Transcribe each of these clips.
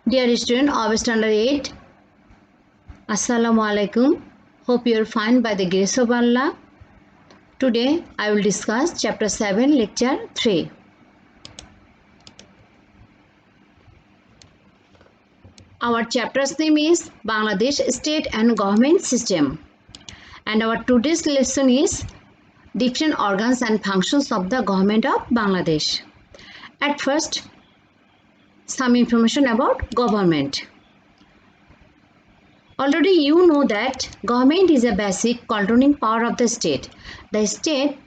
Dear student of Standard 8, Assalamu alaikum. Hope you are fine by the grace of Allah. Today I will discuss chapter 7, lecture 3. Our chapter's name is Bangladesh State and Government System. And our today's lesson is different organs and functions of the government of Bangladesh. At first, some information about government. Already you know that government is a basic controlling power of the state. The state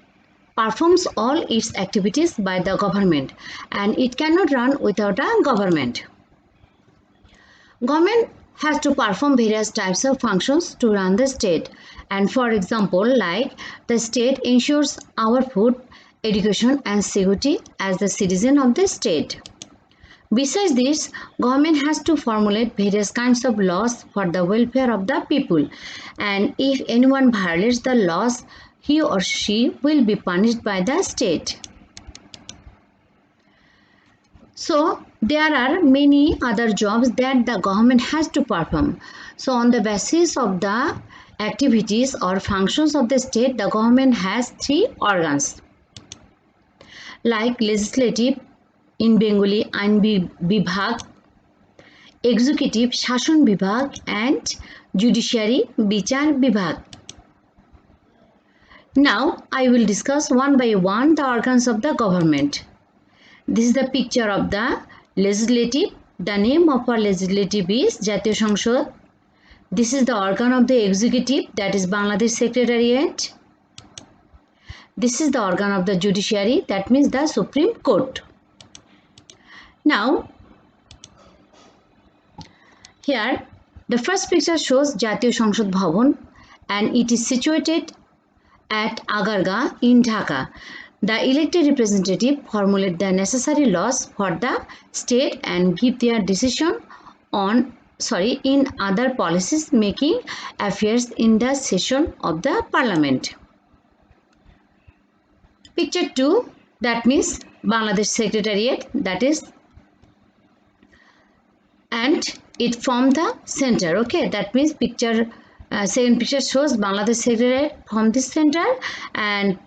performs all its activities by the government and it cannot run without a government. Government has to perform various types of functions to run the state, and for example, like the state ensures our food, education and security as the citizen of the state. Besides this, government has to formulate various kinds of laws for the welfare of the people, and if anyone violates the laws, he or she will be punished by the state. So, there are many other jobs that the government has to perform. So, on the basis of the activities or functions of the state, the government has three organs like legislative, in Bengali Ain Bibhag, executive Shashon Bibhag and judiciary Bichar Bibhag. Now I will discuss one by one the organs of the government. This is the picture of the legislative. The name of our legislative is Jatiyo Sangsad. This is the organ of the executive, that is Bangladesh Secretariat. This is the organ of the judiciary, that means the Supreme Court. Now, here the first picture shows Jatiyo Sangsad Bhavan and it is situated at Agarga in Dhaka. The elected representative formulate the necessary laws for the state and give their decision in other policies making affairs in the session of the parliament. Picture 2, that means Bangladesh Secretariat, that is, and it from the center. Okay, that means second picture shows Bangladesh Secretariat from this center, and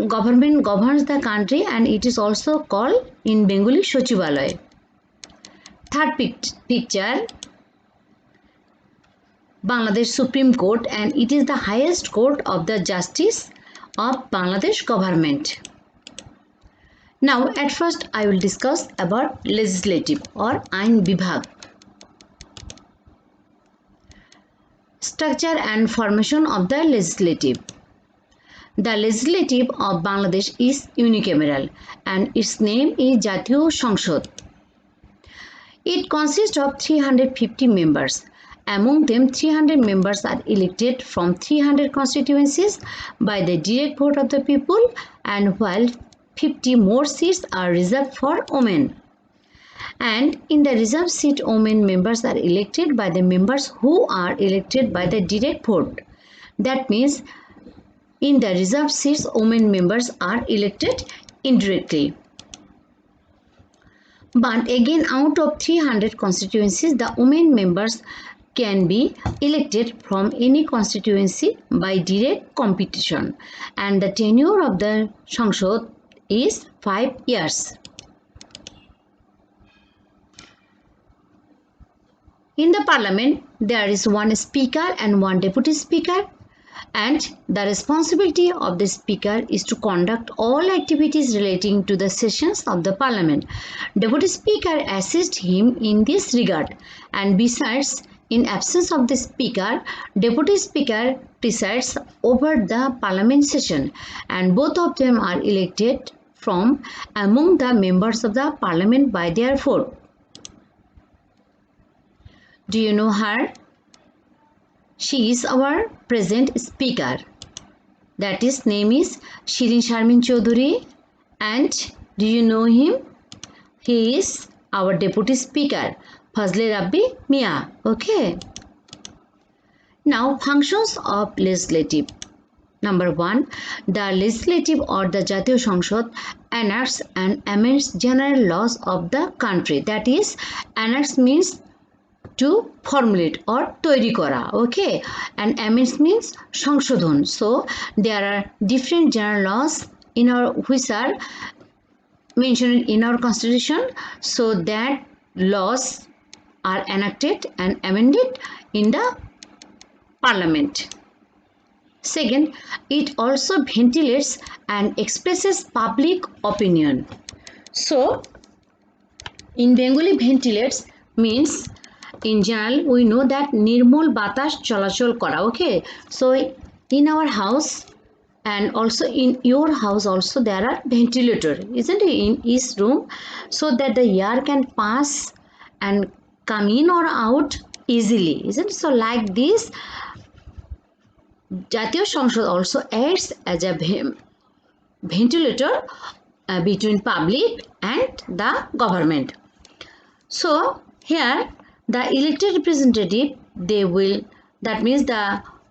government governs the country and it is also called in Bengali Sachibalay. Third picture, Bangladesh Supreme Court, and it is the highest court of the justice of Bangladesh government. Now at first I will discuss about legislative or Ain Bibhag. Structure and formation of the legislative. The legislative of Bangladesh is unicameral and its name is Jatiyo Sangsad. It consists of 350 members. Among them, 300 members are elected from 300 constituencies by the direct vote of the people, and while 50 more seats are reserved for women. And in the reserved seat, women members are elected by the members who are elected by the direct vote. That means in the reserved seats, women members are elected indirectly. But again, out of 300 constituencies, the women members can be elected from any constituency by direct competition, and the tenure of the Sangsad is 5 years. In the parliament, there is one speaker and one deputy speaker, and the responsibility of the speaker is to conduct all activities relating to the sessions of the parliament. Deputy speaker assists him in this regard, and besides, in absence of the speaker, deputy speaker presides over the parliament session, and both of them are elected from among the members of the parliament by their vote. Do you know her? She is our present speaker. That is name is Shirin Sharmin Chaudhuri, and do you know him? He is our deputy speaker, Fazle Rabbi Mia. Okay. Now functions of legislative. Number 1, the legislative or the Jatiyo সংসদ enacts and amends general laws of the country. That is, enacts means to formulate or তৈরি করা, okay, and amends means সংশোধন. So there are different general laws in our which are mentioned in our constitution, so that laws are enacted and amended in the parliament. Second, it also ventilates and expresses public opinion. So in Bengali, ventilates means in general we know that nirmol batas cholachol kora, okay. So in our house and also in your house also there are ventilator, isn't it, in each room, so that the air can pass and come in or out easily, isn't it? So like this, Jatiyo সংসদ also acts as a ventilator between public and the government. So here the elected representative, they will, that means the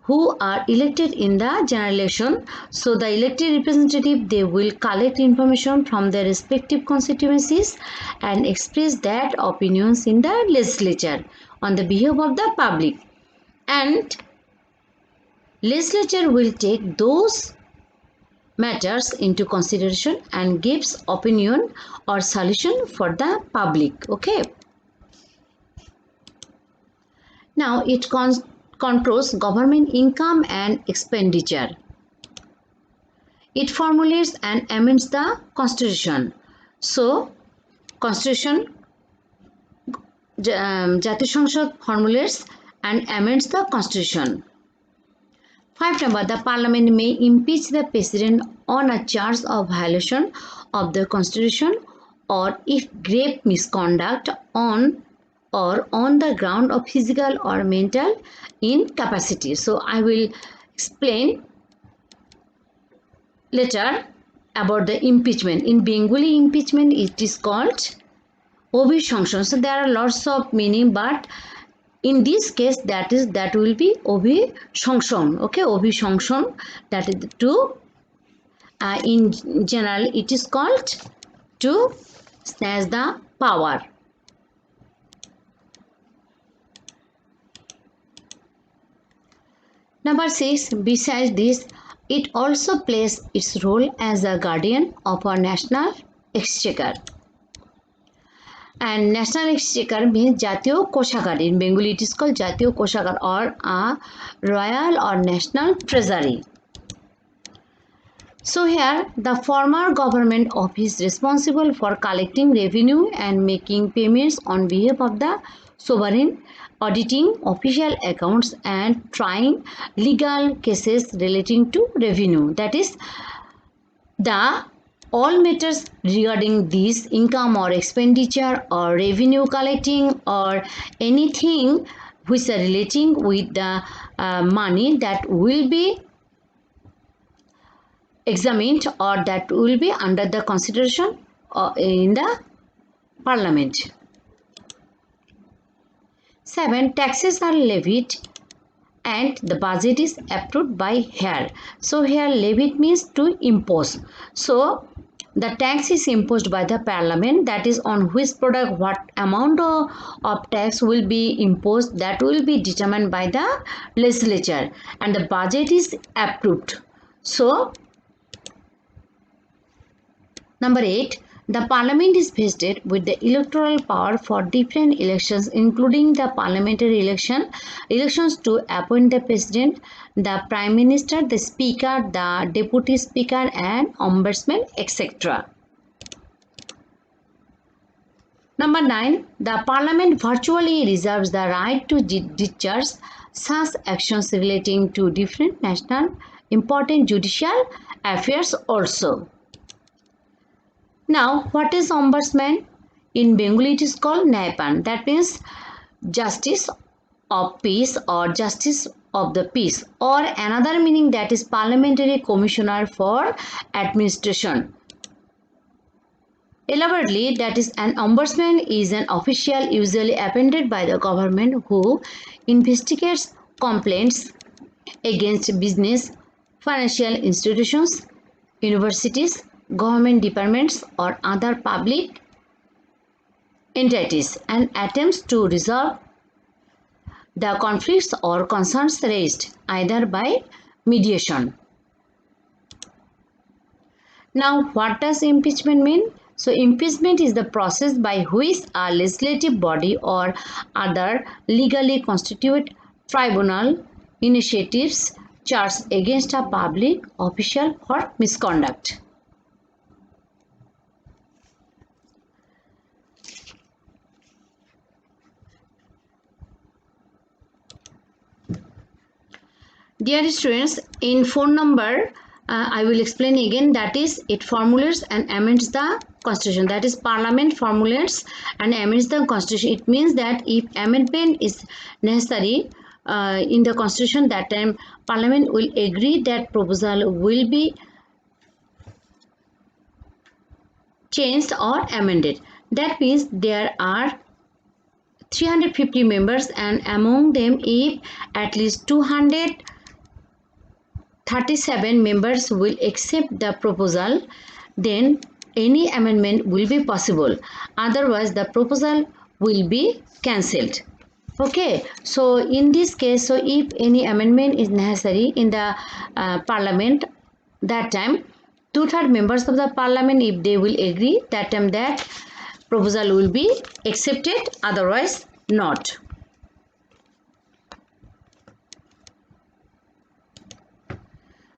who are elected in the general election, so the elected representative, they will collect information from their respective constituencies and express that opinions in the legislature on the behalf of the public, and legislature will take those matters into consideration and gives opinion or solution for the public, okay. Now it controls government income and expenditure. It formulates and amends the constitution. So constitution, Jatiyo সংসদ formulates and amends the constitution. 5 number, the parliament may impeach the president on a charge of violation of the constitution or if grave misconduct on or on the ground of physical or mental incapacity. So I will explain later about the impeachment. In Bengali, impeachment, it is called অভিশংসন. So there are lots of meaning, but in this case that will be অভিশংসন, okay. অভিশংসন, that is to in general it is called to snatch the power. Number 6, besides this, it also plays its role as a guardian of our national exchequer. And national exchequer means Jatiyo Koshagar. In Bengali, it is called Jatiyo Koshagar or a royal or national treasury. So here, the former government office responsible for collecting revenue and making payments on behalf of the sovereign, auditing official accounts and trying legal cases relating to revenue. That is, the all matters regarding this income or expenditure or revenue collecting or anything which are relating with the money that will be examined or that will be under the consideration in the parliament. 7, taxes are levied and the budget is approved by here. So here levied means to impose. So the tax is imposed by the parliament, that is on which product what amount of tax will be imposed, that will be determined by the legislature, and the budget is approved. So number 8, the parliament is vested with the electoral power for different elections, including the parliamentary elections to appoint the president, the prime minister, the speaker, the deputy speaker and ombudsman, etc. Number 9, the parliament virtually reserves the right to discharge such actions relating to different national important judicial affairs also. Now, what is ombudsman? In Bengali, it is called Nyayapan. That means justice of peace or justice of the peace, or another meaning, that is parliamentary commissioner for administration. Elaborately, that is an ombudsman is an official usually appointed by the government who investigates complaints against business financial institutions, universities, government departments, or other public entities, and attempts to resolve the conflicts or concerns raised either by mediation. Now, what does impeachment mean? So, impeachment is the process by which a legislative body or other legally constituted tribunal initiatives charge against a public official for misconduct. Dear students, in phone number, I will explain again, that is, it formulates and amends the constitution. That is, parliament formulates and amends the constitution. It means that if amendment is necessary in the constitution, that time parliament will agree that proposal will be changed or amended. That means there are 350 members, and among them, if at least 237 members will accept the proposal, then any amendment will be possible. Otherwise, the proposal will be cancelled. Okay, so in this case, so if any amendment is necessary in the parliament, that time 2/3 members of the parliament, if they will agree, that time that proposal will be accepted, otherwise not.